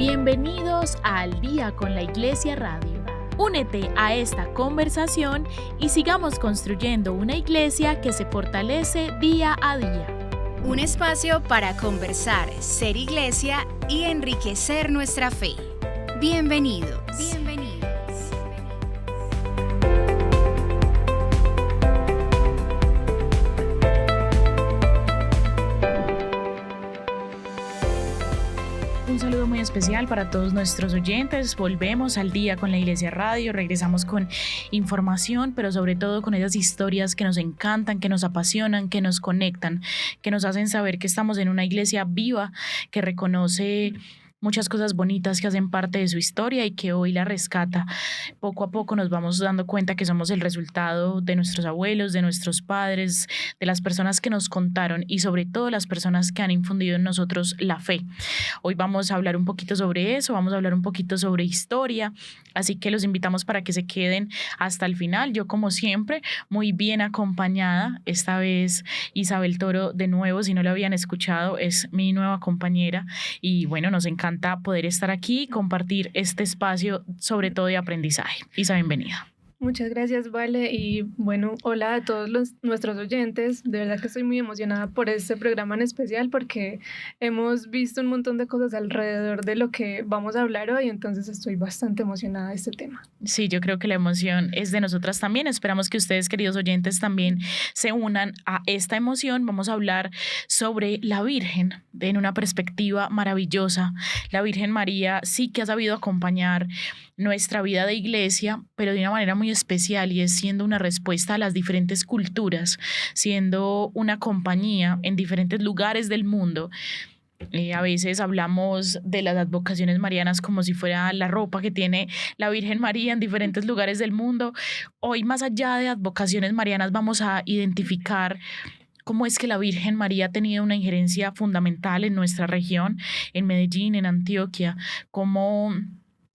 Bienvenidos a Al Día con la Iglesia Radio. Únete a esta conversación y sigamos construyendo una iglesia que se fortalece día a día. Un espacio para conversar, ser iglesia y enriquecer nuestra fe. Bienvenidos. Un saludo muy especial para todos nuestros oyentes. Volvemos al Día con la Iglesia Radio, regresamos con información, pero sobre todo con esas historias que nos encantan, que nos apasionan, que nos conectan, que nos hacen saber que estamos en una iglesia viva, que reconoce muchas cosas bonitas que hacen parte de su historia y que hoy la rescata. Poco a poco nos vamos dando cuenta que somos el resultado de nuestros abuelos, de nuestros padres, de las personas que nos contaron y sobre todo las personas que han infundido en nosotros la fe. Hoy vamos a hablar un poquito sobre eso, vamos a hablar un poquito sobre historia, así que los invitamos para que se queden hasta el final. Yo, como siempre, muy bien acompañada. Esta vez Isabel Toro de nuevo, si no lo habían escuchado, es mi nueva compañera y bueno, nos encanta poder estar aquí y compartir este espacio, sobre todo de aprendizaje. Isa, bienvenida. Muchas gracias, Vale, y bueno, hola a todos nuestros oyentes. De verdad que estoy muy emocionada por este programa en especial porque hemos visto un montón de cosas alrededor de lo que vamos a hablar hoy, entonces estoy bastante emocionada de este tema. Sí, yo creo que la emoción es de nosotras también. Esperamos que ustedes, queridos oyentes, también se unan a esta emoción. Vamos a hablar sobre la Virgen en una perspectiva maravillosa. La Virgen María sí que ha sabido acompañar nuestra vida de iglesia, pero de una manera muy especial, y es siendo una respuesta a las diferentes culturas, siendo una compañía en diferentes lugares del mundo. A veces hablamos de las advocaciones marianas como si fuera la ropa que tiene la Virgen María en diferentes lugares del mundo. Hoy, más allá de advocaciones marianas, vamos a identificar cómo es que la Virgen María ha tenido una injerencia fundamental en nuestra región, en Medellín, en Antioquia, cómo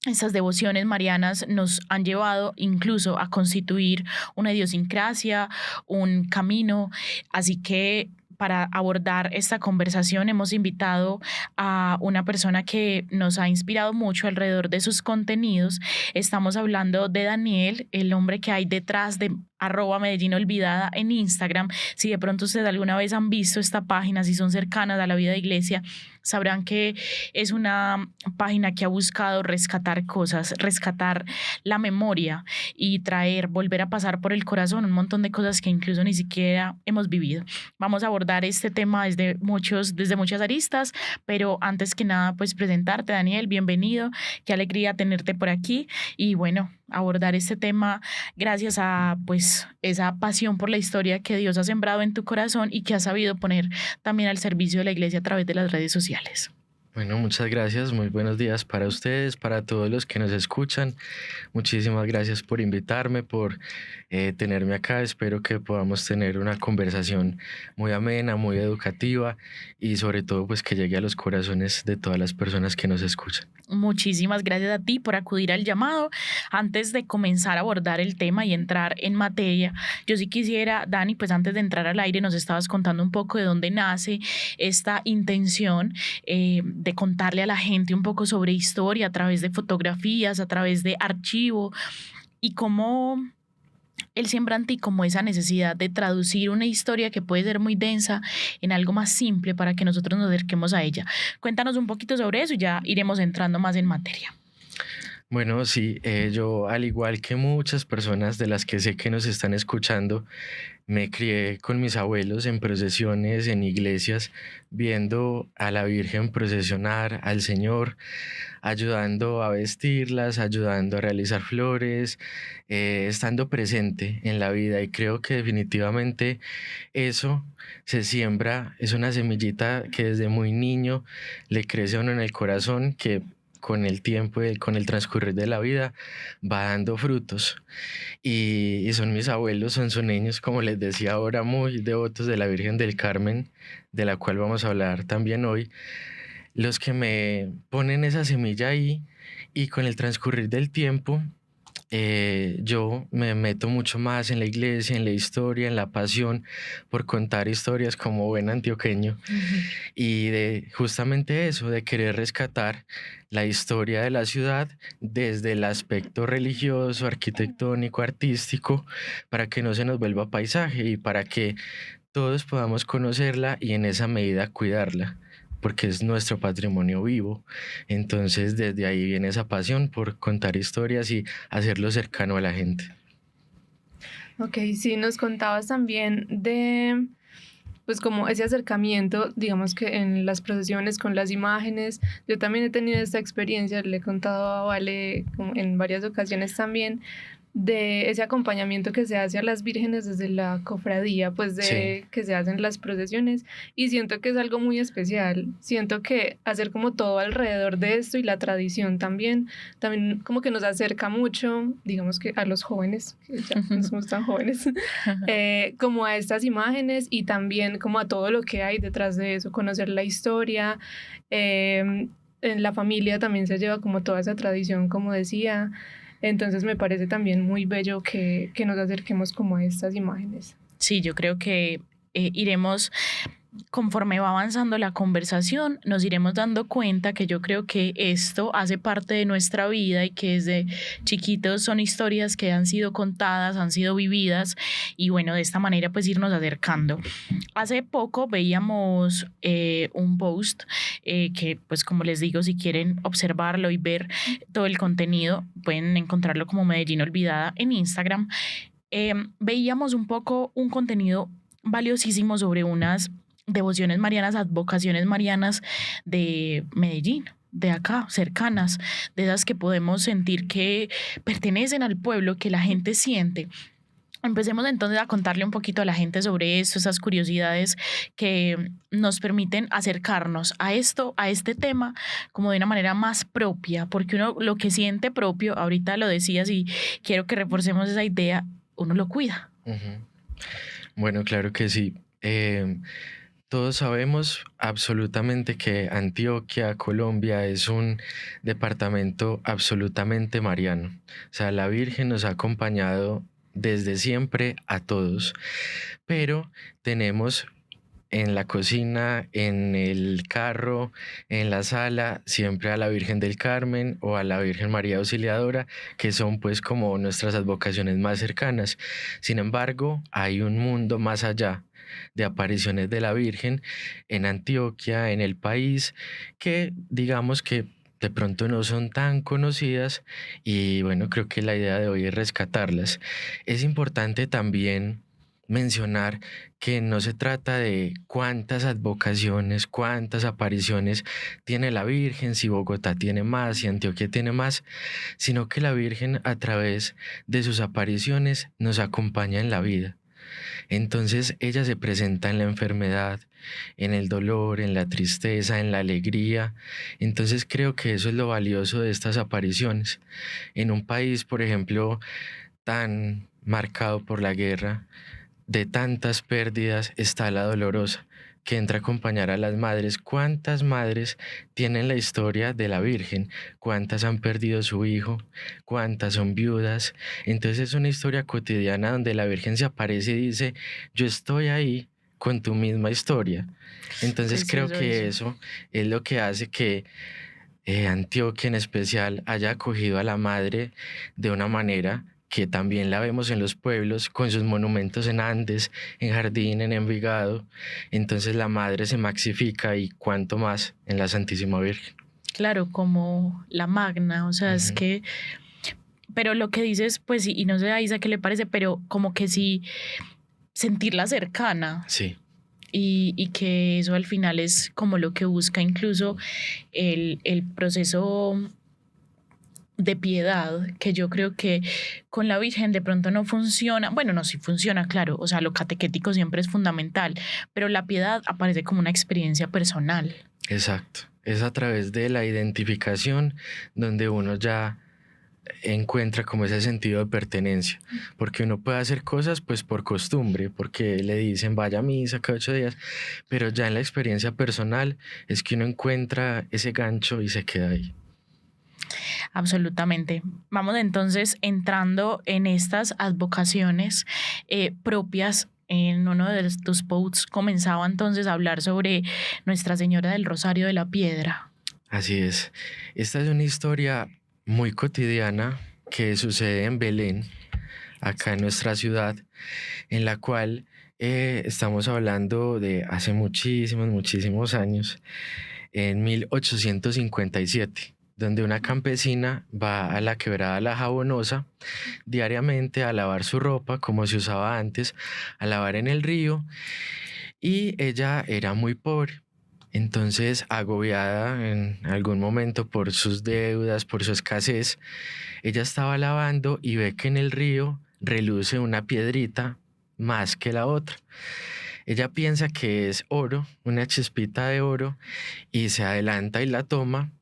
esas devociones marianas nos han llevado incluso a constituir una idiosincrasia, un camino. Así que para abordar esta conversación hemos invitado a una persona que nos ha inspirado mucho alrededor de sus contenidos. Estamos hablando de Daniel, el hombre que hay detrás de @MedellinOlvidada en Instagram. Si de pronto ustedes alguna vez han visto esta página, si son cercanas a la vida de iglesia, sabrán que es una página que ha buscado rescatar cosas, rescatar la memoria y volver a pasar por el corazón un montón de cosas que incluso ni siquiera hemos vivido. Vamos a abordar este tema desde muchas aristas, pero antes que nada, pues presentarte, Daniel, bienvenido, qué alegría tenerte por aquí y bueno, abordar este tema gracias a pues esa pasión por la historia que Dios ha sembrado en tu corazón y que has sabido poner también al servicio de la iglesia a través de las redes sociales. Bueno, muchas gracias, muy buenos días para ustedes, para todos los que nos escuchan. Muchísimas gracias por invitarme, por tenerme acá. Espero que podamos tener una conversación muy amena, muy educativa y sobre todo pues que llegue a los corazones de todas las personas que nos escuchan. Muchísimas gracias a ti por acudir al llamado. Antes de comenzar a abordar el tema y entrar en materia, yo sí quisiera, Dani, pues antes de entrar al aire nos estabas contando un poco de dónde nace esta intención de contarle a la gente un poco sobre historia a través de fotografías, a través de archivo y cómo él siembra en ti como esa necesidad de traducir una historia que puede ser muy densa en algo más simple para que nosotros nos acerquemos a ella. Cuéntanos un poquito sobre eso y ya iremos entrando más en materia. Bueno, sí, yo al igual que muchas personas de las que sé que nos están escuchando, me crié con mis abuelos en procesiones, en iglesias, viendo a la Virgen procesionar, al Señor, ayudando a vestirlas, ayudando a realizar flores, estando presente en la vida. Y creo que definitivamente eso se siembra, es una semillita que desde muy niño le crece a uno en el corazón, que con el tiempo y con el transcurrir de la vida va dando frutos. Y son mis abuelos sonzoneños, como les decía ahora, muy devotos de la Virgen del Carmen, de la cual vamos a hablar también hoy, los que me ponen esa semilla ahí, y con el transcurrir del tiempo yo me meto mucho más en la iglesia, en la historia, en la pasión por contar historias como buen antioqueño y de justamente eso, de querer rescatar la historia de la ciudad desde el aspecto religioso, arquitectónico, artístico, para que no se nos vuelva paisaje y para que todos podamos conocerla y en esa medida cuidarla, porque es nuestro patrimonio vivo. Entonces, desde ahí viene esa pasión por contar historias y hacerlo cercano a la gente. Ok, sí, nos contabas también de, pues como ese acercamiento, digamos que en las procesiones con las imágenes. Yo también he tenido esta experiencia, le he contado a Vale como en varias ocasiones también, de ese acompañamiento que se hace a las vírgenes desde la cofradía, pues de Sí. que se hacen las procesiones, y siento que es algo muy especial. Siento que hacer como todo alrededor de esto y la tradición también como que nos acerca mucho, digamos que a los jóvenes, que ya no somos tan jóvenes, como a estas imágenes y también como a todo lo que hay detrás de eso, conocer la historia. En la familia también se lleva como toda esa tradición, como decía. Entonces me parece también muy bello que nos acerquemos como a estas imágenes. Sí, yo creo que iremos, conforme va avanzando la conversación, nos iremos dando cuenta que yo creo que esto hace parte de nuestra vida y que desde chiquitos son historias que han sido contadas, han sido vividas y bueno, de esta manera pues irnos acercando. Hace poco veíamos un post que pues como les digo, si quieren observarlo y ver todo el contenido, pueden encontrarlo como Medellín Olvidada en Instagram. Veíamos un poco un contenido valiosísimo sobre unas devociones marianas, advocaciones marianas de Medellín, de acá, cercanas, de esas que podemos sentir que pertenecen al pueblo, que la gente siente. Empecemos entonces a contarle un poquito a la gente sobre esto, esas curiosidades que nos permiten acercarnos a esto, a este tema, como de una manera más propia, porque uno lo que siente propio, ahorita lo decías y quiero que reforcemos esa idea, uno lo cuida. Ujú. Bueno, claro que sí. Todos sabemos absolutamente que Antioquia, Colombia, es un departamento absolutamente mariano. O sea, la Virgen nos ha acompañado desde siempre a todos, pero tenemos en la cocina, en el carro, en la sala, siempre a la Virgen del Carmen o a la Virgen María Auxiliadora, que son pues como nuestras advocaciones más cercanas. Sin embargo, hay un mundo más allá de apariciones de la Virgen en Antioquia, en el país, que digamos que de pronto no son tan conocidas y bueno, creo que la idea de hoy es rescatarlas. Es importante también mencionar que no se trata de cuántas advocaciones, cuántas apariciones tiene la Virgen, si Bogotá tiene más, si Antioquia tiene más, sino que la Virgen a través de sus apariciones nos acompaña en la vida. Entonces ella se presenta en la enfermedad, en el dolor, en la tristeza, en la alegría. Entonces creo que eso es lo valioso de estas apariciones. En un país, por ejemplo, tan marcado por la guerra, de tantas pérdidas, está la dolorosa, que entra a acompañar a las madres. ¿Cuántas madres tienen la historia de la Virgen? ¿Cuántas han perdido su hijo? ¿Cuántas son viudas? Entonces es una historia cotidiana donde la Virgen se aparece y dice, yo estoy ahí con tu misma historia. Entonces creo Precioso que eso. eso es lo que hace que Antioquia en especial haya acogido a la madre de una manera que también la vemos en los pueblos, con sus monumentos en Andes, en Jardín, en Envigado. Entonces la madre se maxifica y cuanto más en la Santísima Virgen. Claro, como la magna, o sea, es Ujú. que, pero lo que dices, pues sí, y no sé a Isa qué le parece, pero como que sí, sentirla cercana Sí, y que eso al final es como lo que busca incluso el proceso de piedad, que yo creo que con la Virgen de pronto no funciona, bueno, no, sí funciona, claro, o sea, lo catequético siempre es fundamental, pero la piedad aparece como una experiencia personal. exacto. Es a través de la identificación donde uno ya encuentra como ese sentido de pertenencia, porque uno puede hacer cosas pues por costumbre, porque le dicen vaya a misa cada 8 días, pero ya en la experiencia personal es que uno encuentra ese gancho y se queda ahí. Absolutamente. Vamos entonces entrando en estas advocaciones propias. En uno de tus posts comenzaba entonces a hablar sobre Nuestra Señora del Rosario de la Piedra. Así es. Esta es una historia muy cotidiana que sucede en Belén, acá en nuestra ciudad, en la cual estamos hablando de hace muchísimos años, en 1857, donde una campesina va a la quebrada La Jabonosa diariamente a lavar su ropa, como se usaba antes, a lavar en el río, y ella era muy pobre. Entonces, agobiada en algún momento por sus deudas, por su escasez, ella estaba lavando y ve que en el río reluce una piedrita más que la otra. Ella piensa que es oro, una chispita de oro, y se adelanta y la toma,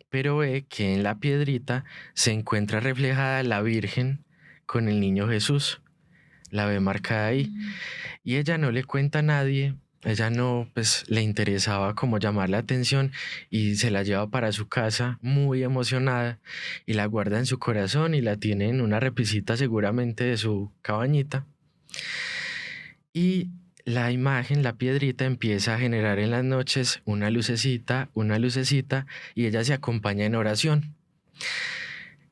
pero ve que en la piedrita se encuentra reflejada la Virgen con el niño Jesús. La ve marcada ahí. Y ella no le cuenta a nadie. Ella no, pues, le interesaba como llamar la atención, y se la lleva para su casa muy emocionada y la guarda en su corazón y la tiene en una repisita seguramente de su cabañita. Y la imagen, la piedrita, empieza a generar en las noches una lucecita, y ella se acompaña en oración.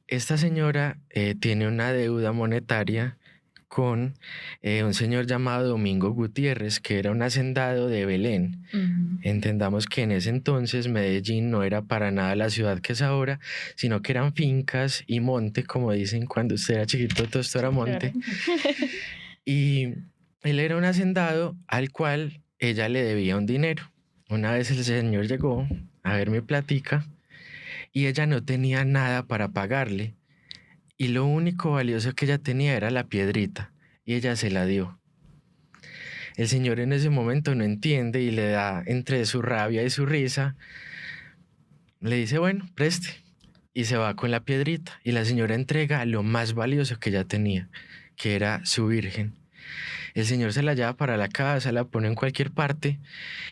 Esta señora tiene una deuda monetaria con un señor llamado Domingo Gutiérrez, que era un hacendado de Belén. Entendamos que en ese entonces Medellín no era para nada la ciudad que es ahora, sino que eran fincas y monte, como dicen cuando usted era chiquito, todo esto era monte. Y él era un hacendado al cual ella le debía un dinero. Una vez el señor llegó a ver mi plática y ella no tenía nada para pagarle. Y lo único valioso que ella tenía era la piedrita, y ella se la dio. El señor en ese momento no entiende y le da, entre su rabia y su risa, le dice, bueno, preste. Y se va con la piedrita, y la señora entrega lo más valioso que ella tenía, que era su Virgen. El señor se la lleva para la casa, la pone en cualquier parte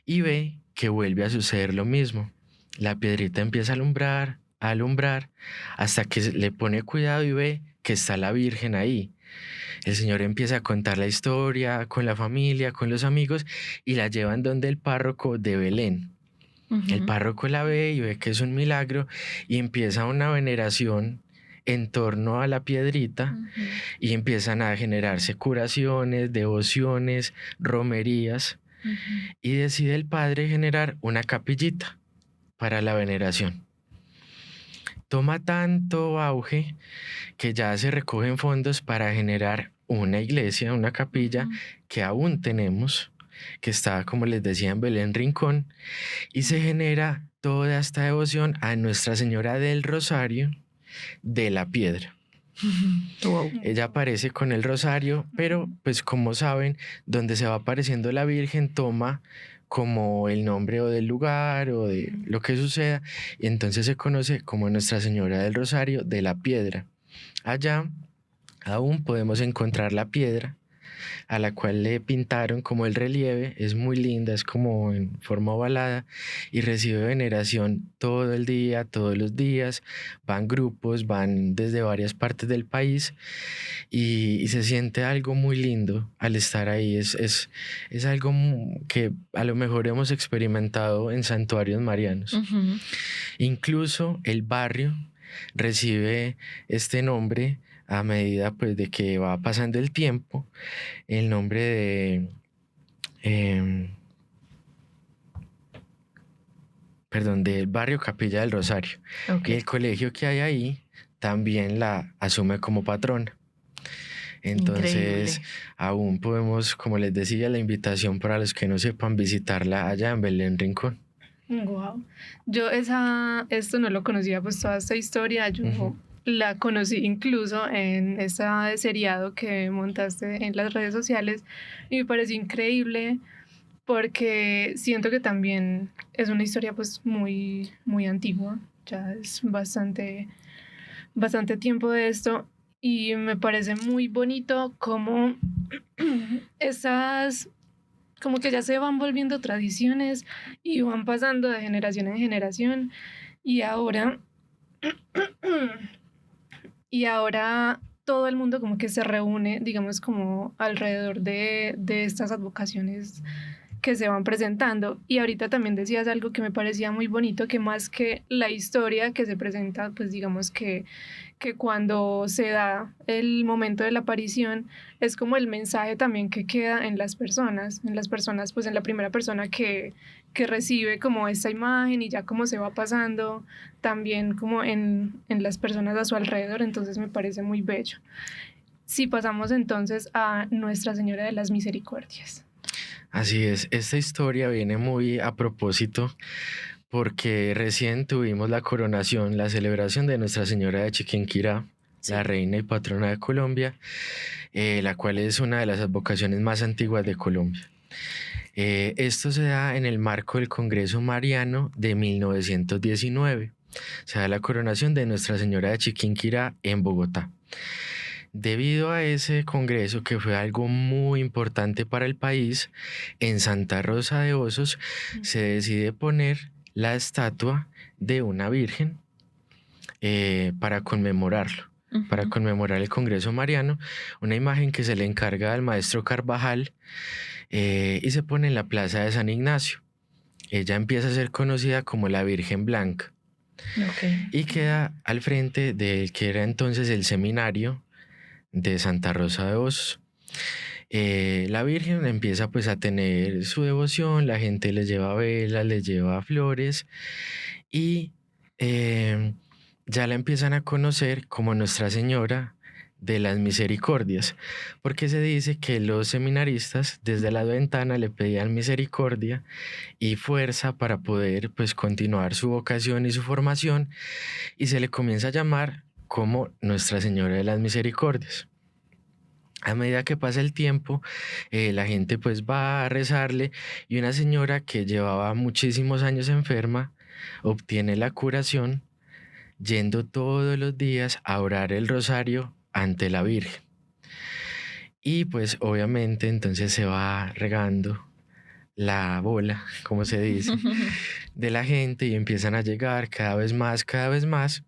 y ve que vuelve a suceder lo mismo. La piedrita empieza a alumbrar, hasta que le pone cuidado y ve que está la Virgen ahí. El señor empieza a contar la historia con la familia, con los amigos, y la llevan donde el párroco de Belén. El párroco la ve y ve que es un milagro, y empieza una veneración en torno a la piedrita, y empiezan a generarse curaciones, devociones, romerías, y decide el padre generar una capillita para la veneración. Toma tanto auge que ya se recogen fondos para generar una iglesia, una capilla que aún tenemos, que está, como les decía, en Belén Rincón, y se genera toda esta devoción a Nuestra Señora del Rosario de la Piedra. Wow. Ella aparece con el rosario, pero pues como saben, donde se va apareciendo la Virgen toma como el nombre o del lugar o de lo que suceda, y entonces se conoce como Nuestra Señora del Rosario de la Piedra. Allá aún podemos encontrar la piedra a la cual le pintaron como el relieve. Es muy linda, es como en forma ovalada, y recibe veneración todo el día, todos los días. Van grupos, van desde varias partes del país, y se siente algo muy lindo al estar ahí. Es algo que a lo mejor hemos experimentado en santuarios marianos. Incluso el barrio recibe este nombre a medida, pues, de que va pasando el tiempo, el nombre de del barrio Capilla del Rosario. Y el colegio que hay ahí también la asume como patrona. Entonces, aún podemos, como les decía, la invitación para los que no sepan, visitarla allá en Belén Rincón. Wow. Yo esto no lo conocía, pues toda esta historia, yo la conocí incluso en ese seriado que montaste en las redes sociales, y me pareció increíble porque siento que también es una historia pues muy, muy antigua, ya es bastante tiempo de esto, y me parece muy bonito cómo esas, como que ya se van volviendo tradiciones y van pasando de generación en generación, y ahora Y ahora todo el mundo como que se reúne, digamos, como alrededor de estas advocaciones que se van presentando. Y ahorita también decías algo que me parecía muy bonito, que más que la historia que se presenta, pues digamos que cuando se da el momento de la aparición, es como el mensaje también que queda en las personas, pues en la primera persona que recibe como esta imagen y ya como se va pasando también como en las personas a su alrededor, entonces me parece muy bello. Si pasamos entonces a Nuestra Señora de las Misericordias. Así es, esta historia viene muy a propósito porque recién tuvimos la coronación, la celebración de Nuestra Señora de Chiquinquirá, la reina y patrona de Colombia, la cual es una de las advocaciones más antiguas de Colombia. Esto se da en el marco del Congreso Mariano de 1919. Se da la coronación de Nuestra Señora de Chiquinquirá en Bogotá. Debido a ese congreso, que fue algo muy importante para el país, en Santa Rosa de Osos se decide poner la estatua de una virgen para conmemorarlo, para conmemorar el Congreso Mariano, una imagen que se le encarga al maestro Carvajal y se pone en la plaza de San Ignacio. Ella empieza a ser conocida como la Virgen Blanca y queda al frente del que era entonces el seminario de Santa Rosa de Osos. La Virgen empieza pues a tener su devoción, la gente le lleva velas, le lleva flores y ya la empiezan a conocer como Nuestra Señora de las Misericordias, porque se dice que los seminaristas desde la ventana le pedían misericordia y fuerza para poder pues continuar su vocación y su formación, y se le comienza a llamar como Nuestra Señora de las Misericordias. A medida que pasa el tiempo, la gente pues va a rezarle y una señora que llevaba muchísimos años enferma obtiene la curación yendo todos los días a orar el rosario ante la Virgen. Y pues obviamente entonces se va regando la bola, como se dice, de la gente y empiezan a llegar cada vez más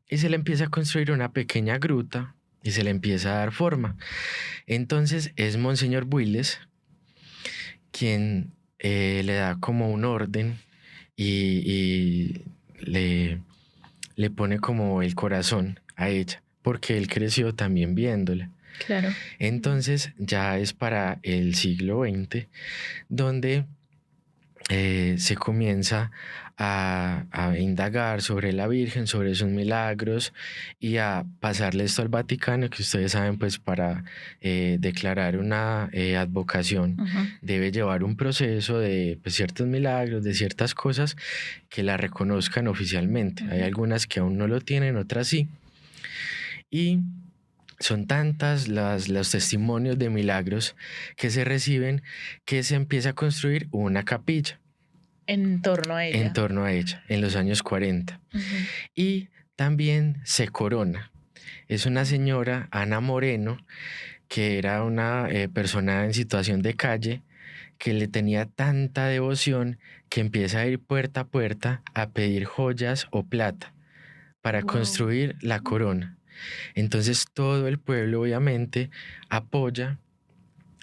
y se le empieza a construir una pequeña gruta y se le empieza a dar forma. Entonces es Monseñor Builes quien le da como un orden y le pone como el corazón a ella, porque él creció también viéndola. Claro. Entonces ya es para el siglo XX donde se comienza a indagar sobre la Virgen, sobre sus milagros y a pasarle esto al Vaticano, que ustedes saben pues para declarar una advocación debe llevar un proceso de pues, ciertos milagros, de ciertas cosas que la reconozcan oficialmente. Hay algunas que aún no lo tienen, otras sí. Y son tantas los testimonios de milagros que se reciben que se empieza a construir una capilla en torno a ella. En torno a ella, en los años 40. Y también se corona. Es una señora, Ana Moreno, que era una persona en situación de calle, que le tenía tanta devoción que empieza a ir puerta a puerta a pedir joyas o plata para construir la corona. Entonces todo el pueblo obviamente apoya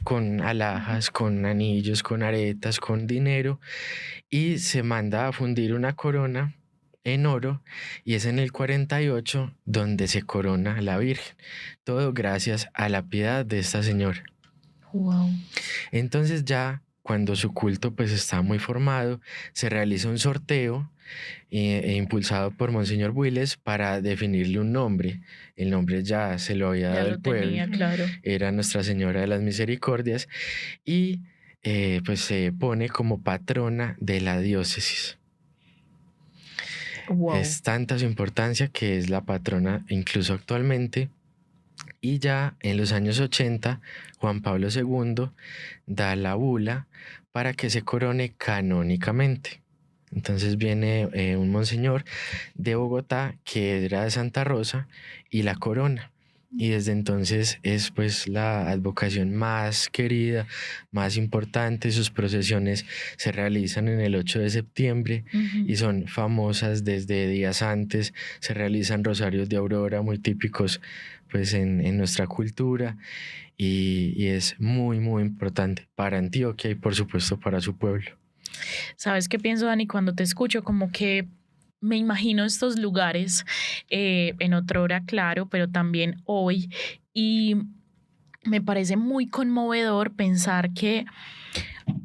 con alhajas, con anillos, con aretas, con dinero, y se manda a fundir una corona en oro, y es en el 48 donde se corona la Virgen. Todo gracias a la piedad de esta señora. Wow. Entonces ya cuando su culto pues está muy formado, se realiza un sorteo impulsado por Monseñor Builes para definirle un nombre. El nombre ya se lo había dado el pueblo, tenía, claro. Era Nuestra Señora de las Misericordias, y pues se pone como patrona de la diócesis. Wow. Es tanta su importancia que es la patrona incluso actualmente. Y ya en los años 80, Juan Pablo II da la bula para que se corone canónicamente. Entonces viene un monseñor de Bogotá que era de Santa Rosa y la corona. y desde entonces es pues la advocación más querida, más importante. Sus procesiones se realizan en el 8 de septiembre y son famosas desde días antes. Se realizan rosarios de aurora muy típicos pues en nuestra cultura y es muy muy importante para Antioquia y por supuesto para su pueblo. ¿Sabes qué pienso, Dani, cuando te escucho? Como que me imagino estos lugares en otra hora, claro, pero también hoy. Y me parece muy conmovedor pensar que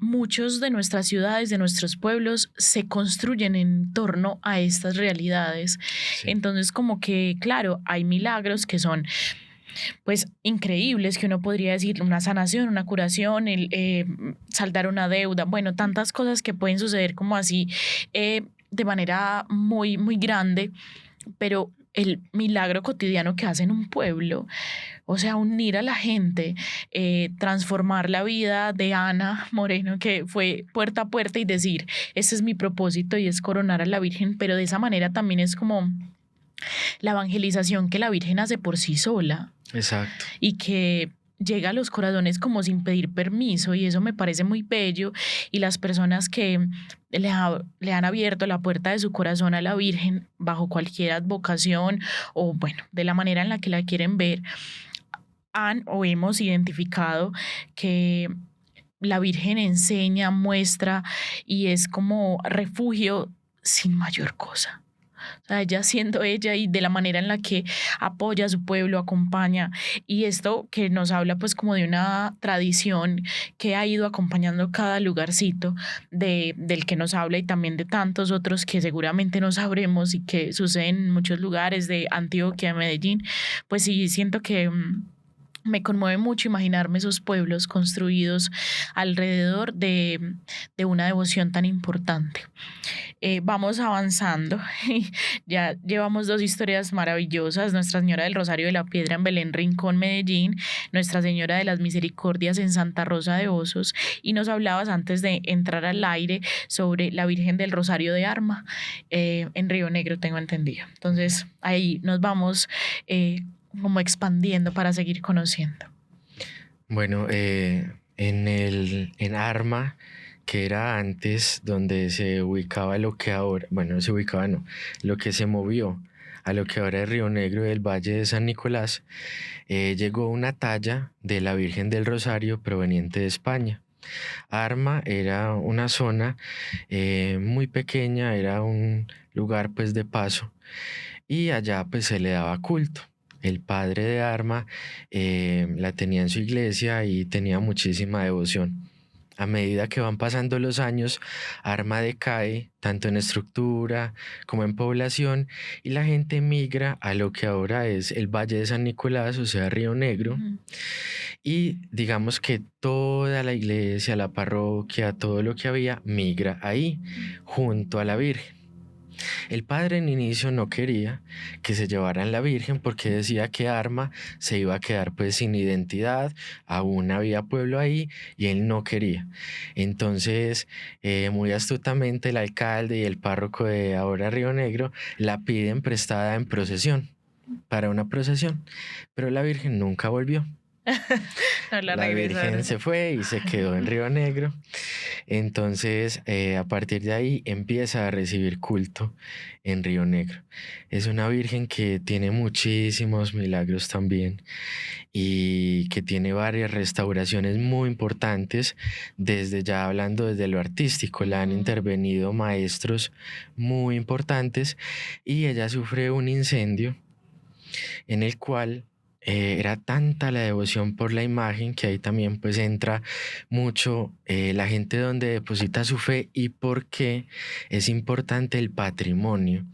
muchos de nuestras ciudades, de nuestros pueblos, se construyen en torno a estas realidades. Sí. Entonces, como que, claro, hay milagros que son pues increíbles, que uno podría decir una sanación, una curación, saldar una deuda, bueno, tantas cosas que pueden suceder como así de manera muy, muy grande, pero el milagro cotidiano que hace en un pueblo, o sea, unir a la gente, transformar la vida de Ana Moreno, que fue puerta a puerta y decir, ese es mi propósito y es coronar a la Virgen, pero de esa manera también es como la evangelización que la Virgen hace por sí sola. Exacto. Y que llega a los corazones como sin pedir permiso, y eso me parece muy bello. Y las personas que le han abierto la puerta de su corazón a la Virgen bajo cualquier advocación o bueno, de la manera en la que la quieren ver, han o hemos identificado que la Virgen enseña, muestra y es como refugio sin mayor cosa. O sea, ella siendo ella y de la manera en la que apoya a su pueblo, acompaña. Y esto que nos habla pues como de una tradición que ha ido acompañando cada lugarcito del que nos habla y también de tantos otros que seguramente no sabremos y que suceden en muchos lugares de Antioquia, Medellín. Pues sí, siento que me conmueve mucho imaginarme esos pueblos construidos alrededor de una devoción tan importante. Vamos avanzando. Ya llevamos 2 historias maravillosas: Nuestra Señora del Rosario de la Piedra en Belén Rincón, Medellín, Nuestra Señora de las Misericordias en Santa Rosa de Osos, y nos hablabas antes de entrar al aire sobre la Virgen del Rosario de Arma en Río Negro, tengo entendido. Entonces ahí nos vamos como expandiendo para seguir conociendo. Bueno, en Arma, que era antes donde se ubicaba lo que ahora, bueno, no se ubicaba, no, lo que se movió a lo que ahora es Río Negro del Valle de San Nicolás, llegó una talla de la Virgen del Rosario proveniente de España. Arma era una zona muy pequeña, era un lugar pues de paso, y allá pues se le daba culto. El padre de Arma la tenía en su iglesia y tenía muchísima devoción. A medida que van pasando los años, Arma decae tanto en estructura como en población y la gente migra a lo que ahora es el Valle de San Nicolás, o sea, Río Negro. Y digamos que toda la iglesia, la parroquia, todo lo que había, migra ahí, junto a la Virgen. El padre en inicio no quería que se llevaran la Virgen porque decía que Arma se iba a quedar pues sin identidad, aún había pueblo ahí y él no quería. Entonces, muy astutamente el alcalde y el párroco de ahora Río Negro la piden prestada en procesión, para una procesión, pero la Virgen nunca volvió. No La Virgen se fue y se quedó en Río Negro. Entonces, a partir de ahí empieza a recibir culto en Río Negro. Es una Virgen que tiene muchísimos milagros también y que tiene varias restauraciones muy importantes, desde ya hablando desde lo artístico. La han intervenido maestros muy importantes y ella sufre un incendio en el cual era tanta la devoción por la imagen que ahí también pues entra mucho la gente donde deposita su fe y por qué es importante el patrimonio.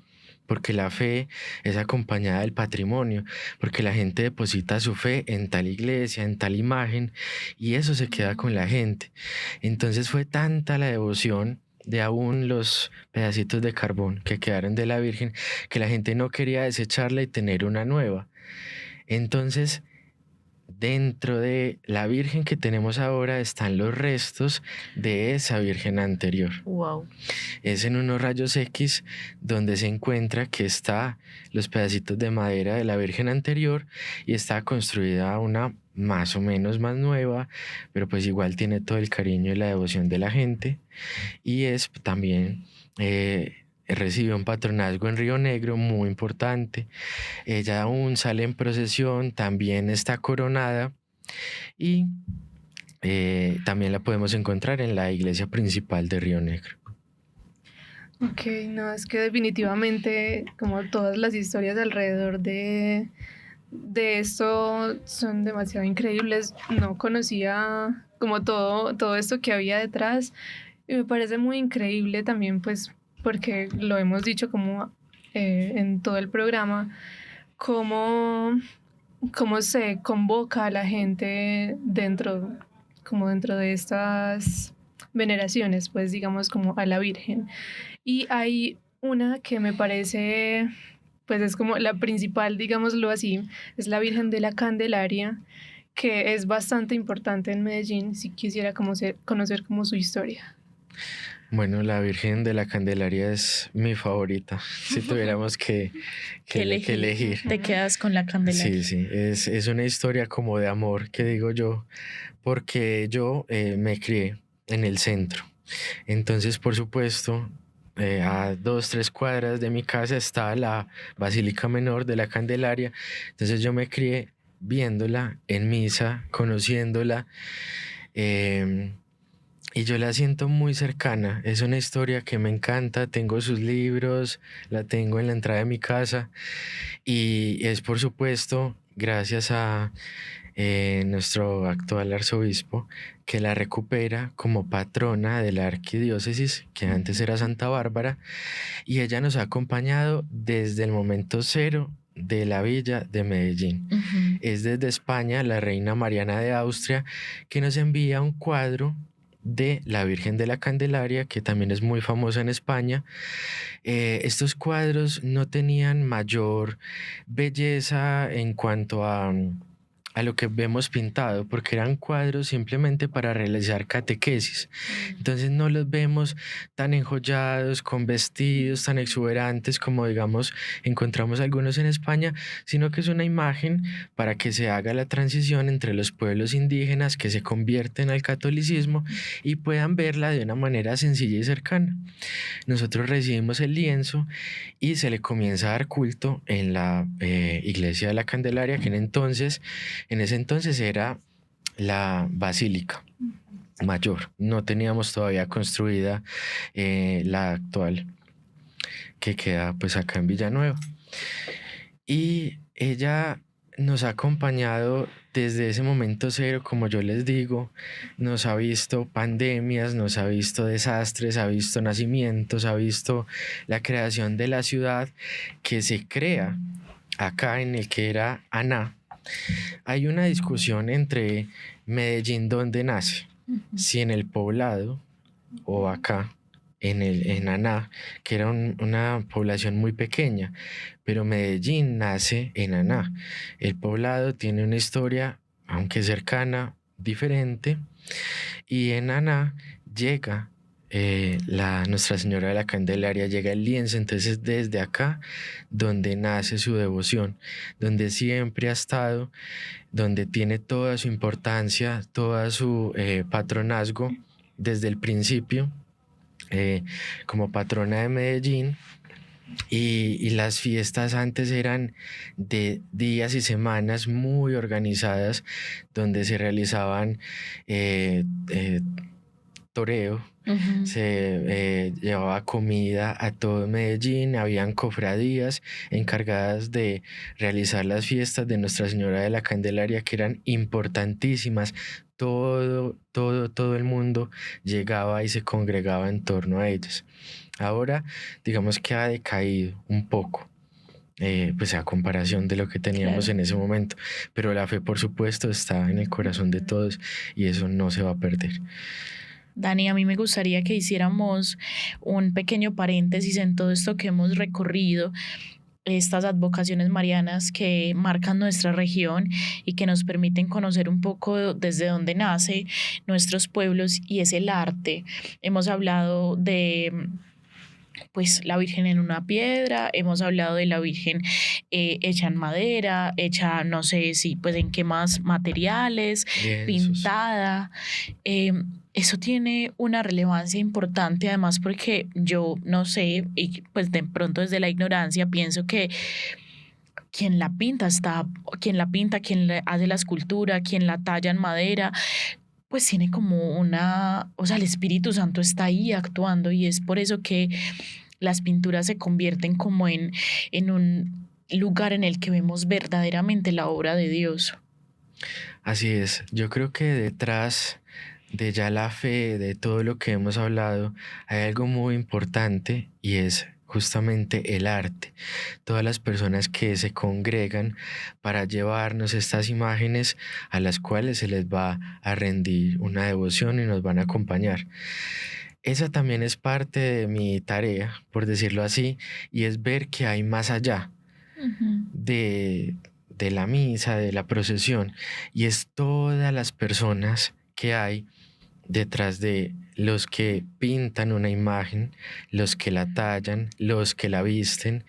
Porque la fe es acompañada del patrimonio, porque la gente deposita su fe en tal iglesia, en tal imagen, y eso se queda con la gente. Entonces fue tanta la devoción de aún los pedacitos de carbón que quedaron de la Virgen, que la gente no quería desecharla y tener una nueva. Entonces, dentro de la Virgen que tenemos ahora están los restos de esa Virgen anterior. Wow. es en unos rayos X donde se encuentra que está los pedacitos de madera de la Virgen anterior y está construida una más o menos más nueva, pero pues igual tiene todo el cariño y la devoción de la gente, y es también recibió un patronazgo en Río Negro muy importante. Ella aún sale en procesión, también está coronada, y también la podemos encontrar en la iglesia principal de Río Negro. Ok, no, es que definitivamente como todas las historias alrededor de esto son demasiado increíbles. No conocía como todo esto que había detrás, y me parece muy increíble también, pues porque lo hemos dicho como en todo el programa, cómo se convoca a la gente dentro de estas veneraciones, pues digamos como a la Virgen. Y hay una que me parece, pues es como la principal, digámoslo así, es la Virgen de la Candelaria, que es bastante importante en Medellín, si quisiera conocer como su historia. Bueno, la Virgen de la Candelaria es mi favorita, si tuviéramos que elegir. Te quedas con la Candelaria. Sí, es una historia como de amor, que digo yo, porque yo me crié en el centro. Entonces, por supuesto, a 2-3 cuadras de mi casa está la Basílica Menor de la Candelaria. Entonces yo me crié viéndola en misa, conociéndola, y yo la siento muy cercana. Es una historia que me encanta. Tengo sus libros, la tengo en la entrada de mi casa, y es por supuesto gracias a nuestro actual arzobispo, que la recupera como patrona de la arquidiócesis, que antes era Santa Bárbara, y ella nos ha acompañado desde el momento cero de la villa de Medellín. Ujú. Es desde España la reina Mariana de Austria que nos envía un cuadro de la Virgen de la Candelaria, que también es muy famosa en España. Estos cuadros no tenían mayor belleza en cuanto a lo que vemos pintado, porque eran cuadros simplemente para realizar catequesis. Entonces no los vemos tan enjollados, con vestidos tan exuberantes como digamos encontramos algunos en España, sino que es una imagen para que se haga la transición entre los pueblos indígenas que se convierten al catolicismo y puedan verla de una manera sencilla y cercana. Nosotros recibimos el lienzo y se le comienza a dar culto en la iglesia de la Candelaria, que en ese entonces era la Basílica Mayor. No teníamos todavía construida la actual, que queda pues acá en Villanueva. Y ella nos ha acompañado desde ese momento cero, como yo les digo. Nos ha visto pandemias, nos ha visto desastres, ha visto nacimientos, ha visto la creación de la ciudad que se crea acá en el que era Aná. Hay una discusión entre Medellín, donde nace, si en el Poblado o acá en Aná, que era una población muy pequeña, pero Medellín nace en Aná. El Poblado tiene una historia, aunque cercana, diferente, y en Aná llega Nuestra Señora de la Candelaria, llega el lienzo. Entonces desde acá donde nace su devoción, donde siempre ha estado, donde tiene toda su importancia, toda su patronazgo desde el principio, como patrona de Medellín. Y las fiestas antes eran de días y semanas muy organizadas, donde se realizaban toreo. Ujú. Se llevaba comida a todo Medellín, habían cofradías encargadas de realizar las fiestas de Nuestra Señora de la Candelaria, que eran importantísimas. Todo el mundo llegaba y se congregaba en torno a ellas. Ahora, digamos que ha decaído un poco, pues a comparación de lo que teníamos Claro. en ese momento, pero la fe, por supuesto, está en el corazón de todos y eso no se va a perder. Dani, a mí me gustaría que hiciéramos un pequeño paréntesis en todo esto que hemos recorrido, estas advocaciones marianas que marcan nuestra región y que nos permiten conocer un poco desde dónde nace nuestros pueblos, y es el arte. Hemos hablado de pues la Virgen en una piedra, hemos hablado de la Virgen hecha en madera, hecha no sé si pues en qué más materiales, Lienzos. pintada. eh, Eso tiene una relevancia importante además porque yo no sé y pues de pronto desde la ignorancia pienso que quien la pinta está, quien la pinta, quien le hace la escultura, quien la talla en madera, pues tiene como una, o sea, el Espíritu Santo está ahí actuando y es por eso que las pinturas se convierten como en un lugar en el que vemos verdaderamente la obra de Dios. Así es, yo creo que detrás de ya la fe, de todo lo que hemos hablado, hay algo muy importante y es justamente el arte. Todas las personas que se congregan para llevarnos estas imágenes a las cuales se les va a rendir una devoción y nos van a acompañar. Esa también es parte de mi tarea, por decirlo así, y es ver que hay más allá Ujú. de la misa, de la procesión, y es todas las personas que hay detrás de los que pintan una imagen, los que la tallan, los que la visten,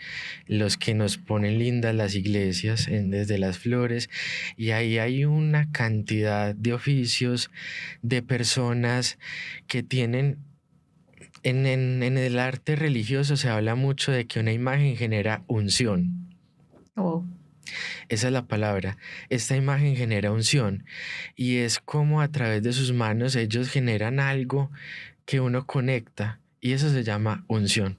los que nos ponen lindas las iglesias desde las flores, y ahí hay una cantidad de oficios, de personas que tienen en el arte religioso se habla mucho de que una imagen genera unción. Oh, Esa es la palabra. Esta imagen genera unción y es como a través de sus manos ellos generan algo que uno conecta y eso se llama unción.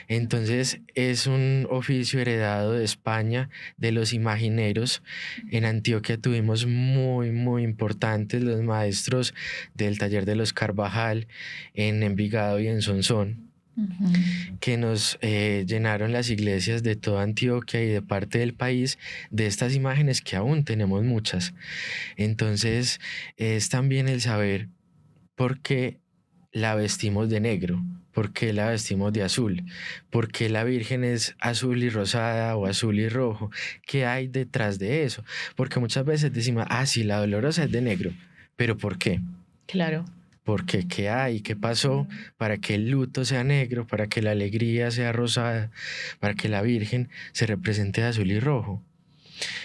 Entonces es un oficio heredado de España, de los imagineros. En Antioquia tuvimos muy importantes los maestros del taller de los Carvajal, en Envigado y en Sonsón, ujú. que nos llenaron las iglesias de toda Antioquia y de parte del país de estas imágenes que aún tenemos muchas. Entonces es también el saber por qué la vestimos de negro, por qué la vestimos de azul, por qué la Virgen es azul y rosada o azul y rojo, qué hay detrás de eso, porque muchas veces decimos, ah, sí, la Dolorosa es de negro, pero ¿por qué? Claro. Porque qué hay, qué pasó para que el luto sea negro, para que la alegría sea rosada, para que la Virgen se represente de azul y rojo.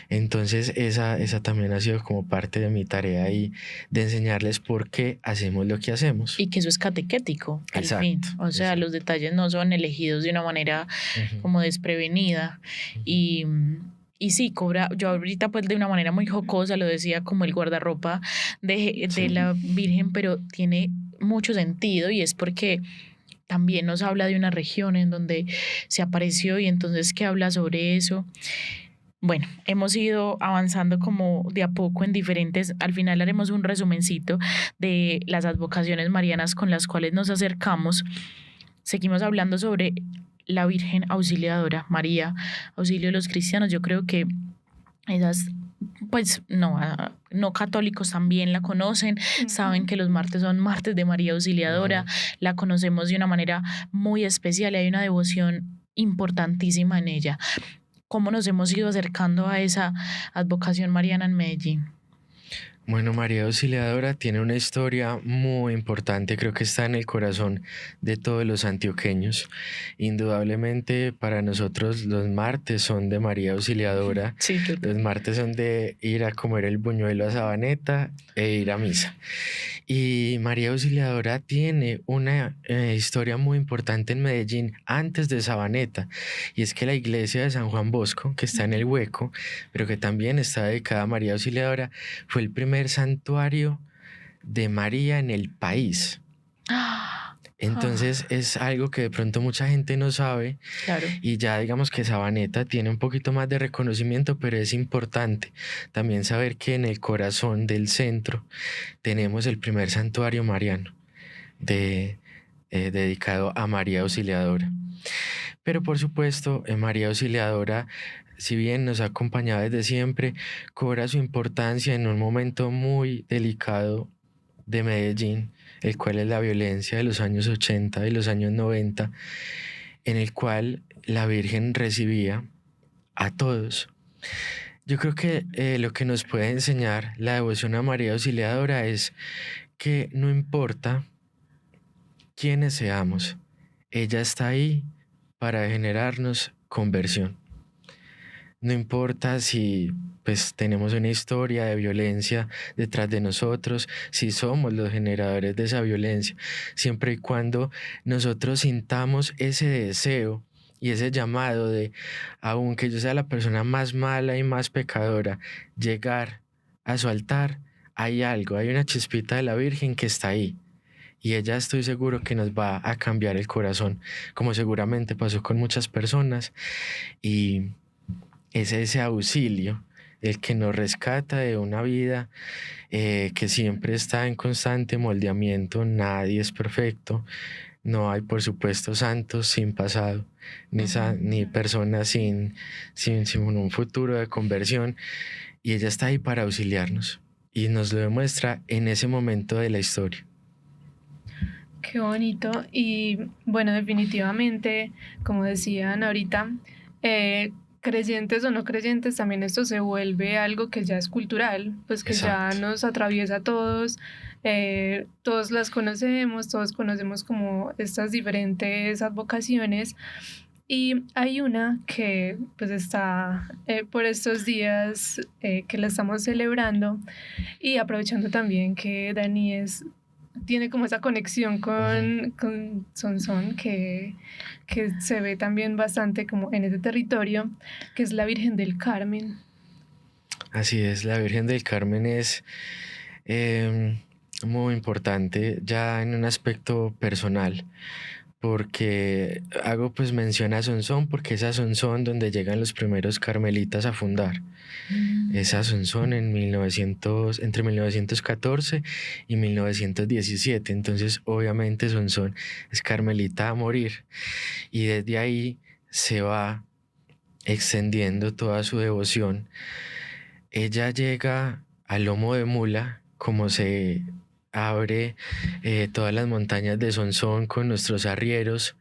Entonces esa también ha sido como parte de mi tarea ahí de enseñarles por qué hacemos lo que hacemos. Y que eso es catequético, al fin. Exacto, O sea, exacto. los detalles no son elegidos de una manera Ujú, como desprevenida. ujú. Y, y sí, cobra, yo ahorita pues de una manera muy jocosa lo decía como el guardarropa de Sí, la Virgen, pero tiene mucho sentido y es porque también nos habla de una región en donde se apareció y entonces que habla sobre eso. Bueno, hemos ido avanzando como de a poco en diferentes, al final haremos un resumencito de las advocaciones marianas con las cuales nos acercamos. Seguimos hablando sobre la Virgen Auxiliadora, María, auxilio de los cristianos. Yo creo que esas, pues no, no católicos también la conocen, saben que los martes son martes de María Auxiliadora, ujú. la conocemos de una manera muy especial y hay una devoción importantísima en ella. ¿Cómo nos hemos ido acercando a esa advocación mariana en Medellín? Bueno, María Auxiliadora tiene una historia muy importante, creo que está en el corazón de todos los antioqueños. Indudablemente para nosotros los martes son de María Auxiliadora, Sí, los martes son de ir a comer el buñuelo a Sabaneta e ir a misa. Y María Auxiliadora tiene una historia muy importante en Medellín antes de Sabaneta, y es que la iglesia de San Juan Bosco, que está en el Hueco, pero que también está dedicada a María Auxiliadora, fue el primer santuario de María en el país. Entonces es algo que de pronto mucha gente no sabe claro. y ya digamos que Sabaneta tiene un poquito más de reconocimiento, pero es importante también saber que en el corazón del centro tenemos el primer santuario mariano dedicado a María Auxiliadora. Pero por supuesto, María Auxiliadora, si bien nos ha acompañado desde siempre, cobra su importancia en un momento muy delicado de Medellín, el cual es la violencia de los años 80 y los años 90, en el cual la Virgen recibía a todos. Yo creo que lo que nos puede enseñar la devoción a María Auxiliadora es que no importa quiénes seamos, ella está ahí para generarnos conversión. No importa si pues tenemos una historia de violencia detrás de nosotros, si somos los generadores de esa violencia, siempre y cuando nosotros sintamos ese deseo y ese llamado de, aunque yo sea la persona más mala y más pecadora, llegar a su altar, hay algo, hay una chispita de la Virgen que está ahí. Y ella, estoy seguro que nos va a cambiar el corazón, como seguramente pasó con muchas personas. Y es ese auxilio el que nos rescata de una vida que siempre está en constante moldeamiento. Nadie es perfecto. No hay, por supuesto, santos sin pasado, ni personas sin un futuro de conversión. Y ella está ahí para auxiliarnos. Y nos lo demuestra en ese momento de la historia. Qué bonito. Y bueno, definitivamente, como decían ahorita, creyentes o no creyentes, también esto se vuelve algo que ya es cultural, pues que Exacto. ya nos atraviesa a todos, todos las conocemos, todos conocemos como estas diferentes advocaciones. Y hay una que pues está por estos días que la estamos celebrando, y aprovechando también que Dani tiene como esa conexión con Sonsón que se ve también bastante como en ese territorio, que es la Virgen del Carmen. Así es, la Virgen del Carmen es muy importante ya en un aspecto personal, porque hago pues mención a Sonsón porque es a Sonsón donde llegan los primeros carmelitas a fundar. Es a Sonsón entre 1914 y 1917, entonces obviamente Sonsón es carmelita a morir y desde ahí se va extendiendo toda su devoción. Ella llega al lomo de mula, como se abre todas las montañas de Sonsón con nuestros arrieros,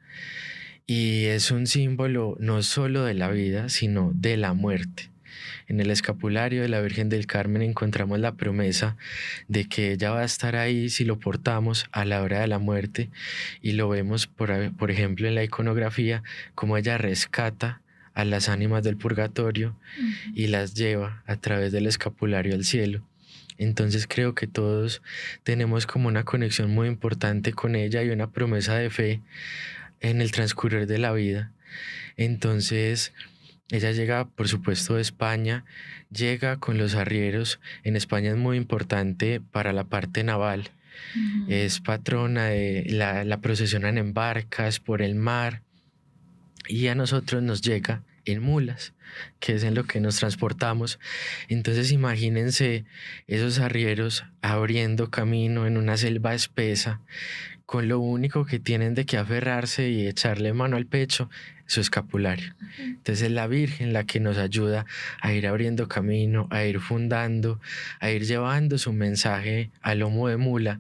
y es un símbolo no solo de la vida, sino de la muerte. En el escapulario de la Virgen del Carmen encontramos la promesa de que ella va a estar ahí si lo portamos a la hora de la muerte, y lo vemos, por ejemplo, en la iconografía, como ella rescata a las ánimas del purgatorio y las lleva a través del escapulario al cielo. Entonces creo que todos tenemos como una conexión muy importante con ella y una promesa de fe en el transcurrir de la vida. Entonces ella llega, por supuesto, de España, llega con los arrieros. En España es muy importante para la parte naval. Es patrona la procesionan en barcas por el mar, y a nosotros nos llega en mulas, que es en lo que nos transportamos. Entonces imagínense esos arrieros abriendo camino en una selva espesa, con lo único que tienen de que aferrarse y echarle mano al pecho, su escapulario. Entonces es la Virgen la que nos ayuda a ir abriendo camino, a ir fundando, a ir llevando su mensaje al lomo de mula.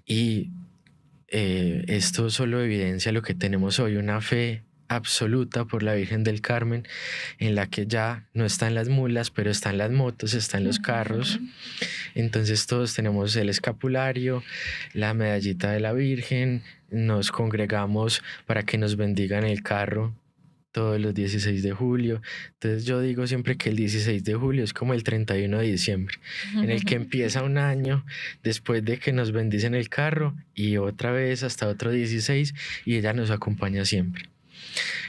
Y esto solo evidencia lo que tenemos hoy, una fe absoluta por la Virgen del Carmen, en la que ya no están las mulas, pero están las motos, están los carros. Entonces todos tenemos el escapulario, la medallita de la Virgen, nos congregamos para que nos bendigan el carro todos los 16 de julio. Entonces yo digo siempre que el 16 de julio es como el 31 de diciembre, en el que empieza un año después de que nos bendicen el carro, y otra vez hasta otro 16, y ella nos acompaña siempre.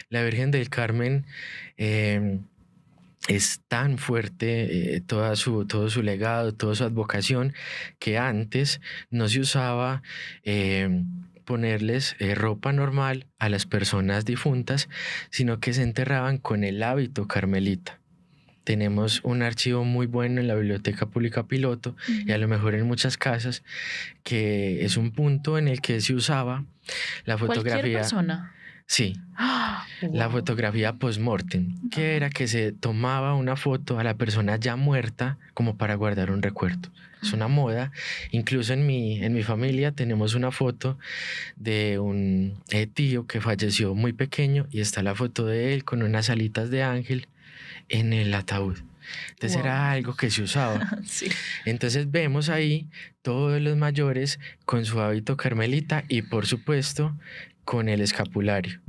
La Virgen del Carmen es tan fuerte, todo su legado, toda su advocación, que antes no se usaba ponerles ropa normal a las personas difuntas, sino que se enterraban con el hábito carmelita. Tenemos un archivo muy bueno en la Biblioteca Pública Piloto, y a lo mejor en muchas casas, que es un punto en el que se usaba la fotografía. ¿Cualquier persona? Sí, la fotografía post-mortem, que era que se tomaba una foto a la persona ya muerta como para guardar un recuerdo. Es una moda. Incluso en mi familia tenemos una foto de un tío que falleció muy pequeño, y está la foto de él con unas alitas de ángel en el ataúd. Entonces era algo que se usaba. Sí. Entonces vemos ahí todos los mayores con su hábito carmelita, y por supuesto con el escapulario.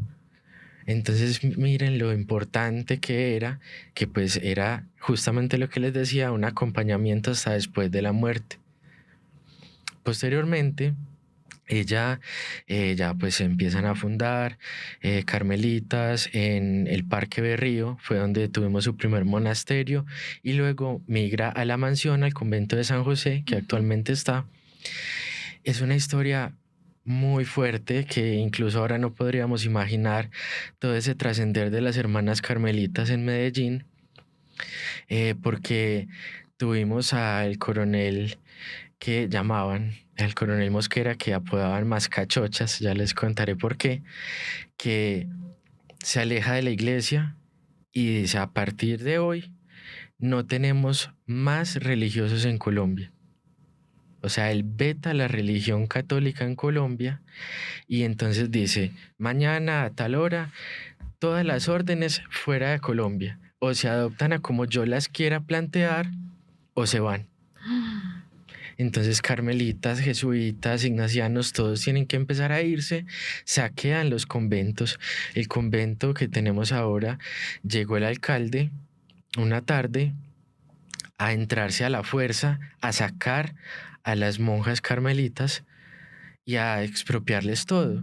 Entonces miren lo importante que era, que pues era justamente lo que les decía, un acompañamiento hasta después de la muerte. Posteriormente, ya pues empiezan a fundar carmelitas en el Parque Berrío, fue donde tuvimos su primer monasterio, y luego migra a la mansión, al convento de San José, que actualmente está. Es una historia muy fuerte que incluso ahora no podríamos imaginar todo ese trascender de las hermanas carmelitas en Medellín, porque tuvimos al coronel que llamaban, el coronel Mosquera, que apodaban Mascachochas, ya les contaré por qué, que se aleja de la iglesia y dice: a partir de hoy no tenemos más religiosos en Colombia. O sea, él veta la religión católica en Colombia, y entonces dice: mañana a tal hora, todas las órdenes fuera de Colombia, o se adoptan a como yo las quiera plantear, o se van. Entonces carmelitas, jesuitas, ignacianos, todos tienen que empezar a irse, saquean los conventos. El convento que tenemos ahora, llegó el alcalde una tarde a entrarse a la fuerza, a sacar a las monjas carmelitas y a expropiarles todo.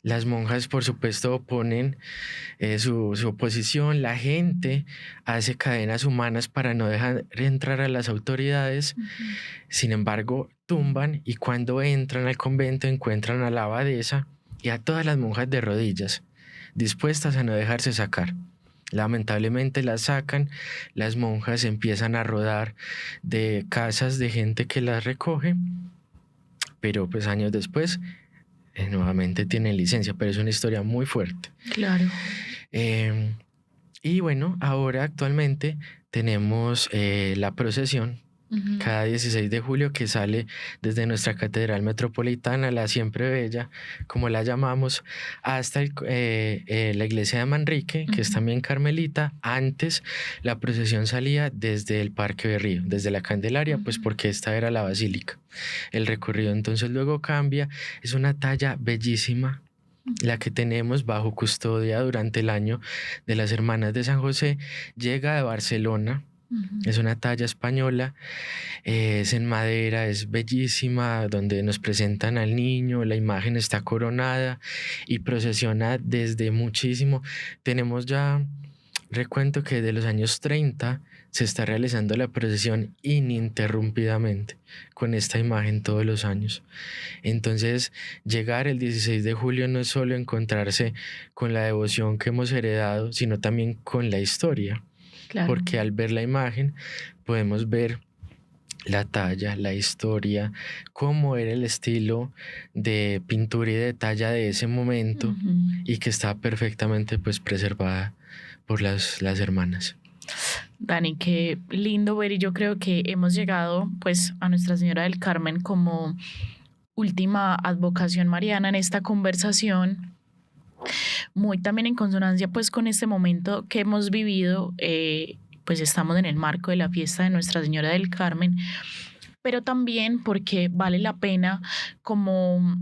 Las monjas, por supuesto, oponen su oposición. La gente hace cadenas humanas para no dejar entrar a las autoridades. Sin embargo, tumban, y cuando entran al convento encuentran a la abadesa y a todas las monjas de rodillas, dispuestas a no dejarse sacar. Lamentablemente las sacan, las monjas empiezan a rodar de casas de gente que las recoge, pero pues años después nuevamente tienen licencia, pero es una historia muy fuerte. Claro. Y bueno, ahora actualmente tenemos la procesión cada 16 de julio, que sale desde nuestra Catedral Metropolitana, la Siempre Bella, como la llamamos, hasta la iglesia de Manrique, que es también carmelita. Antes la procesión salía desde el Parque Berrío, desde la Candelaria, pues porque esta era la basílica. El recorrido entonces luego cambia. Es una talla bellísima la que tenemos bajo custodia durante el año de las Hermanas de San José. Llega de Barcelona. Es una talla española, es en madera, es bellísima, donde nos presentan al niño, la imagen está coronada y procesiona desde muchísimo. Tenemos ya recuento que desde los años 30 se está realizando la procesión ininterrumpidamente con esta imagen todos los años. Entonces, llegar el 16 de julio no es solo encontrarse con la devoción que hemos heredado, sino también con la historia. Claro. Porque al ver la imagen podemos ver la talla, la historia, cómo era el estilo de pintura y de talla de ese momento, y que está perfectamente pues preservada por las hermanas. Dani, qué lindo ver, y yo creo que hemos llegado pues a Nuestra Señora del Carmen como última advocación mariana en esta conversación, muy también en consonancia pues con este momento que hemos vivido. Pues estamos en el marco de la fiesta de Nuestra Señora del Carmen, pero también porque vale la pena como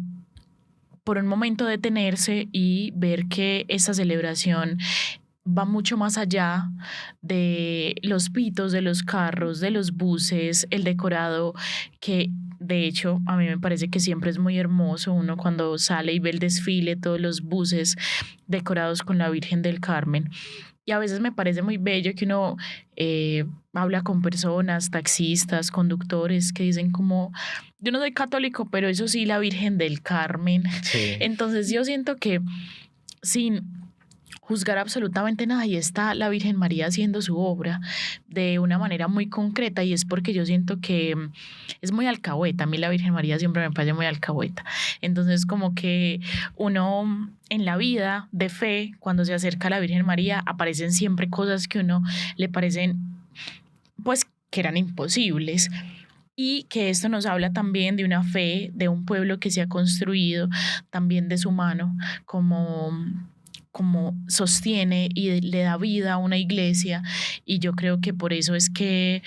por un momento detenerse y ver que esta celebración va mucho más allá de los pitos, de los carros, de los buses, el decorado, que de hecho a mí me parece que siempre es muy hermoso uno cuando sale y ve el desfile, todos los buses decorados con la Virgen del Carmen. Y a veces me parece muy bello que uno habla con personas, taxistas, conductores, que dicen como: yo no soy católico, pero eso sí, la Virgen del Carmen. Sí. Entonces yo siento que sin juzgar absolutamente nada, y está la Virgen María haciendo su obra de una manera muy concreta, y es porque yo siento que es muy alcahueta. A mí la Virgen María siempre me parece muy alcahueta. Entonces como que uno en la vida de fe, cuando se acerca a la Virgen María, aparecen siempre cosas que a uno le parecen pues que eran imposibles. Y que esto nos habla también de una fe, de un pueblo que se ha construido también de su mano, como sostiene y le da vida a una iglesia. Y yo creo que por eso es que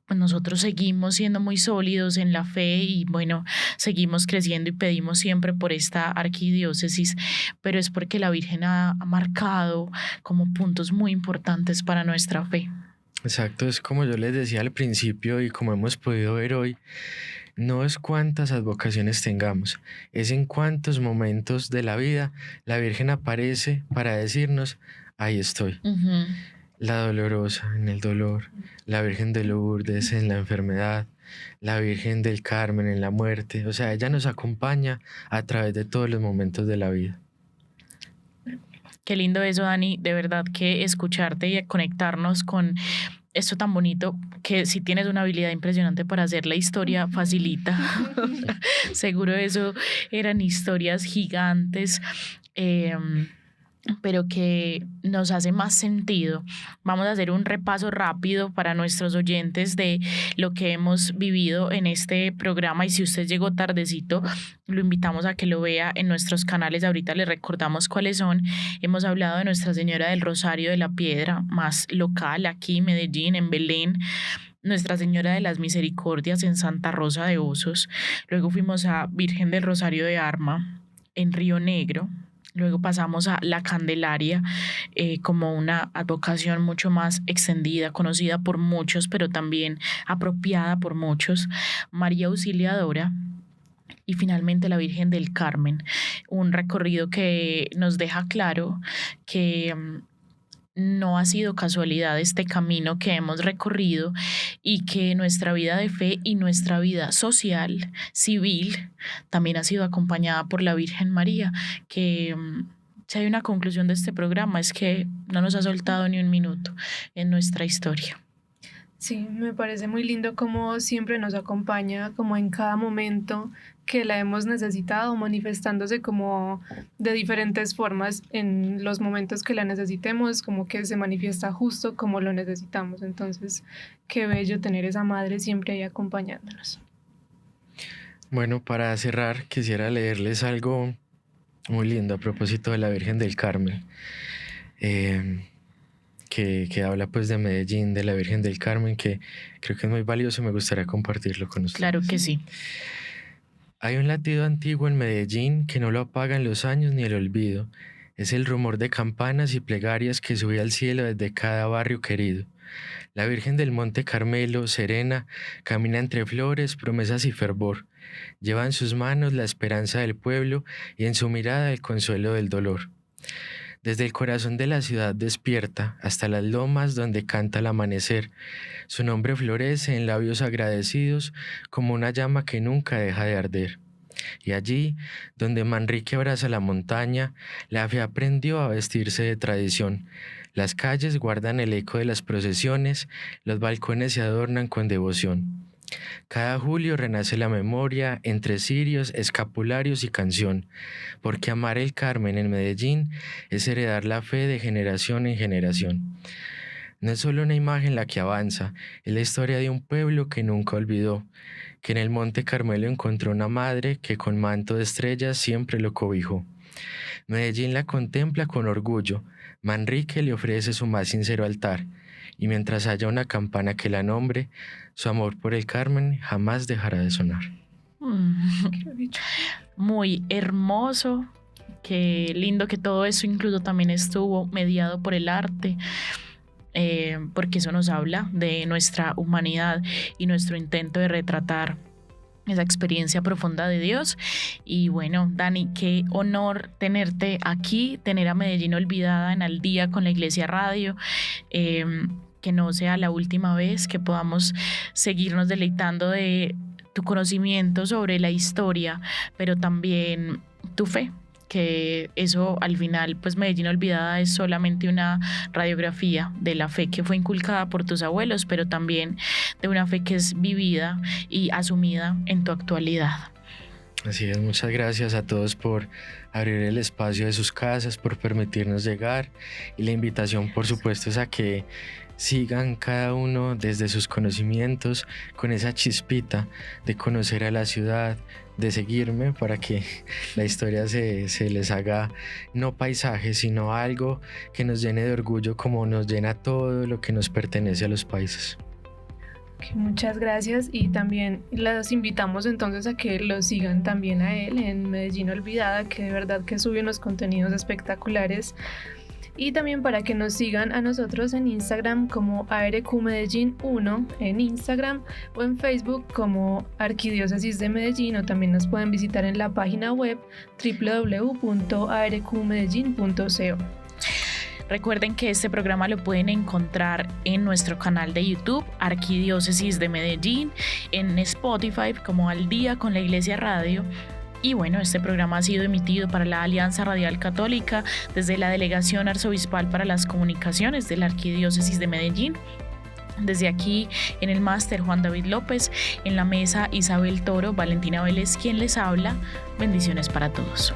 pues nosotros seguimos siendo muy sólidos en la fe y bueno, seguimos creciendo y pedimos siempre por esta arquidiócesis, pero es porque la Virgen ha marcado como puntos muy importantes para nuestra fe. Exacto, es como yo les decía al principio y como hemos podido ver hoy, no es cuántas advocaciones tengamos, es en cuántos momentos de la vida la Virgen aparece para decirnos, ahí estoy. Uh-huh. La Dolorosa en el dolor, la Virgen de Lourdes en la enfermedad, la Virgen del Carmen en la muerte. O sea, ella nos acompaña a través de todos los momentos de la vida. Qué lindo eso, Dani. De verdad que escucharte y conectarnos con esto tan bonito, que si tienes una habilidad impresionante para hacer la historia, facilita. Seguro eso eran historias gigantes. Pero que nos hace más sentido. Vamos a hacer un repaso rápido para nuestros oyentes de lo que hemos vivido en este programa, y si usted llegó tardecito, lo invitamos a que lo vea en nuestros canales. Ahorita les recordamos cuáles son. Hemos hablado de Nuestra Señora del Rosario de la Piedra, más local, aquí en Medellín, en Belén. Nuestra Señora de las Misericordias en Santa Rosa de Osos. Luego fuimos a Virgen del Rosario de Arma en Río Negro. Luego pasamos a la Candelaria, como una advocación mucho más extendida, conocida por muchos, pero también apropiada por muchos. María Auxiliadora. Y finalmente la Virgen del Carmen. Un recorrido que nos deja claro que no ha sido casualidad este camino que hemos recorrido, y que nuestra vida de fe y nuestra vida social, civil, también ha sido acompañada por la Virgen María, que si hay una conclusión de este programa es que no nos ha soltado ni un minuto en nuestra historia. Sí, me parece muy lindo cómo siempre nos acompaña, como en cada momento que la hemos necesitado, manifestándose como de diferentes formas en los momentos que la necesitemos, como que se manifiesta justo como lo necesitamos. Entonces, qué bello tener esa madre siempre ahí acompañándonos. Bueno, para cerrar, quisiera leerles algo muy lindo a propósito de la Virgen del Carmen. Que habla pues de Medellín, de la Virgen del Carmen, que creo que es muy valioso y me gustaría compartirlo con ustedes. Claro que sí. Hay un latido antiguo en Medellín que no lo apagan los años ni el olvido. Es el rumor de campanas y plegarias que sube al cielo desde cada barrio querido. La Virgen del Monte Carmelo, serena, camina entre flores, promesas y fervor. Lleva en sus manos la esperanza del pueblo y en su mirada el consuelo del dolor. Desde el corazón de la ciudad despierta hasta las lomas donde canta el amanecer. Su nombre florece en labios agradecidos como una llama que nunca deja de arder. Y allí, donde Manrique abraza la montaña, la fe aprendió a vestirse de tradición. Las calles guardan el eco de las procesiones, los balcones se adornan con devoción. Cada julio renace la memoria entre cirios, escapularios y canción, porque amar el Carmen en Medellín es heredar la fe de generación en generación. No es solo una imagen la que avanza, es la historia de un pueblo que nunca olvidó, que en el Monte Carmelo encontró una madre que con manto de estrellas siempre lo cobijó. Medellín la contempla con orgullo, Manrique le ofrece su más sincero altar, y mientras haya una campana que la nombre, su amor por el Carmen jamás dejará de sonar. Muy hermoso, qué lindo que todo eso incluso también estuvo mediado por el arte, porque eso nos habla de nuestra humanidad y nuestro intento de retratar esa experiencia profunda de Dios. Y bueno, Dani, qué honor tenerte aquí, tener a Medellín Olvidada en Al Día con la Iglesia Radio. Que no sea la última vez, que podamos seguirnos deleitando de tu conocimiento sobre la historia, pero también tu fe, que eso al final, pues Medellín Olvidada es solamente una radiografía de la fe que fue inculcada por tus abuelos, pero también de una fe que es vivida y asumida en tu actualidad. Así es, muchas gracias a todos por abrir el espacio de sus casas, por permitirnos llegar, y la invitación por supuesto es a que sigan cada uno desde sus conocimientos con esa chispita de conocer a la ciudad, de seguirme para que la historia se les haga no paisaje, sino algo que nos llene de orgullo como nos llena todo lo que nos pertenece a los países. Muchas gracias, y también las invitamos entonces a que lo sigan también a él en Medellín Olvidada, que de verdad que sube unos contenidos espectaculares, y también para que nos sigan a nosotros en Instagram como ARQ Medellín 1 en Instagram, o en Facebook como Arquidiócesis de Medellín, o también nos pueden visitar en la página web www.arqmedellin.co. Recuerden que este programa lo pueden encontrar en nuestro canal de YouTube, Arquidiócesis de Medellín, en Spotify como Al Día con la Iglesia Radio. Y bueno, este programa ha sido emitido para la Alianza Radial Católica desde la Delegación Arzobispal para las Comunicaciones de la Arquidiócesis de Medellín. Desde aquí, en el máster, Juan David López, en la mesa, Isabel Toro, Valentina Vélez, quien les habla. Bendiciones para todos.